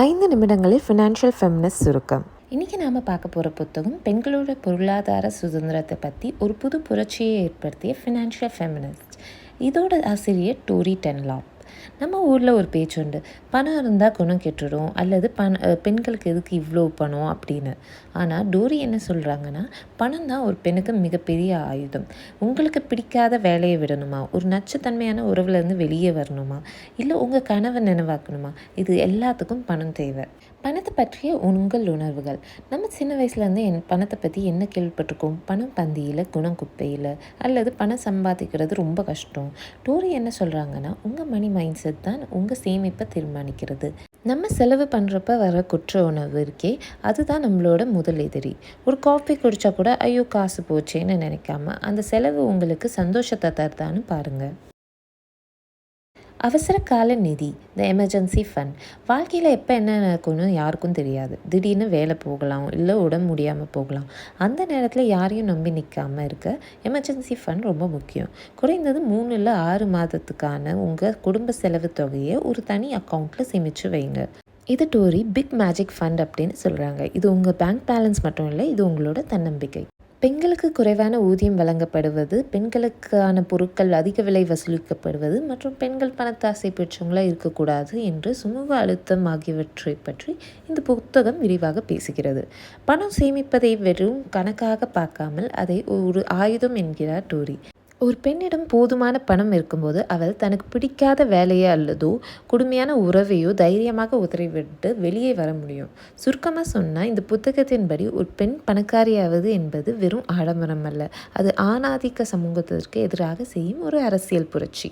5 நிமிடங்களில் financial feminist சுருக்கம். இன்றைக்கி நாம் பார்க்க போகிற புத்தகம் பெண்களோட பொருளாதார சுதந்திரத்தை பற்றி ஒரு புது புரட்சியை ஏற்படுத்திய ஃபினான்ஷியல் ஃபெமினிஸ்ட். இதோட ஆசிரியர் டோரி டன்லாப். நம்ம ஊரில் ஒரு பேச்சு உண்டு, பணம் இருந்தால் குணம் கெட்டுடும், அல்லது பெண்களுக்கு எதுக்கு இவ்வளோ பணம் அப்படின்னு. ஆனால் டோரி என்ன சொல்கிறாங்கன்னா, பணம் தான் ஒரு பெண்ணுக்கு மிகப்பெரிய ஆயுதம். உங்களுக்கு பிடிக்காத வேலையை விடணுமா, ஒரு நச்சுத்தன்மையான உறவுலேருந்து வெளியே வரணுமா, இல்லை உங்கள் கனவை நினைவாக்கணுமா, இது எல்லாத்துக்கும் பணம் தேவை. பணத்தை பற்றிய உங்கள் உணர்வுகள். நம்ம சின்ன வயசுலேருந்து பணத்தை பற்றி என்ன கேள்விப்பட்டிருக்கோம்? பணம் பந்தியில், குணம் குப்பையில், அல்லது பணம் சம்பாதிக்கிறது ரொம்ப கஷ்டம். டோரி என்ன சொல்கிறாங்கன்னா, உங்கள் மணி மைண்ட் செட் தான் உங்கள் சேமிப்பை தீர்மானிக்கிறது. நம்ம செலவு பண்ணுறப்ப வர குற்ற உணர்வு இருக்கே, அதுதான் நம்மளோட முதல் எதிரி. ஒரு காஃபி குடித்தா கூட ஐயோ காசு போச்சேன்னு நினைக்காம அந்த செலவு உங்களுக்கு சந்தோஷத்தை தருதான்னு பாருங்கள். அவசர கால நிதி, த எமர்ஜென்சி ஃபண்ட். வாழ்க்கையில் எப்போ என்ன நடக்கும்னு யாருக்கும் தெரியாது. திடீர்னு வேலை போகலாம், இல்லை உடம்பு முடியாமல் போகலாம். அந்த நேரத்தில் யாரையும் நம்பி நிற்காமல் இருக்க எமர்ஜென்சி ஃபண்ட் ரொம்ப முக்கியம். குறைந்தது 3 இல்லை 6 மாதத்துக்கான உங்கள் குடும்ப செலவு தொகையை ஒரு தனி அக்கௌண்ட்டில் சேமித்து வைங்க. இது டோரி பிக் மேஜிக் ஃபண்ட் அப்படின்னு சொல்கிறாங்க. இது உங்கள் பேங்க் பேலன்ஸ் மட்டும் இல்லை, இது உங்களோட தன்னம்பிக்கை. பெண்களுக்கு குறைவான ஊதியம் வழங்கப்படுவது, பெண்களுக்கான பொருட்கள் அதிக விலை வசூலிக்கப்படுவது மற்றும் பெண்கள் பணத்தாசை பெற்றவங்களாக இருக்கக்கூடாது என்று சமூக அழுத்தம் ஆகியவற்றை பற்றி இந்த புத்தகம் விரிவாக பேசுகிறது. பணம் சேமிப்பதை வெறும் கணக்காக பார்க்காமல் அதை ஒரு ஆயுதம் என்கிறார் டோரி. ஒரு பெண்ணிடம் போதுமான பணம் இருக்கும்போது அவள் தனக்கு பிடிக்காத வேலையோ அல்லதோ கொடுமையான உறவையோ தைரியமாக உதறிவிட்டு வெளியே வர முடியும். சுருக்கமாக சொன்னால், இந்த புத்தகத்தின்படி ஒரு பெண் பணக்காரியாவது என்பது வெறும் ஆடம்பரம் அல்ல, அது ஆணாதிக்க சமூகத்திற்கு எதிராக செய்யும் ஒரு அரசியல் புரட்சி.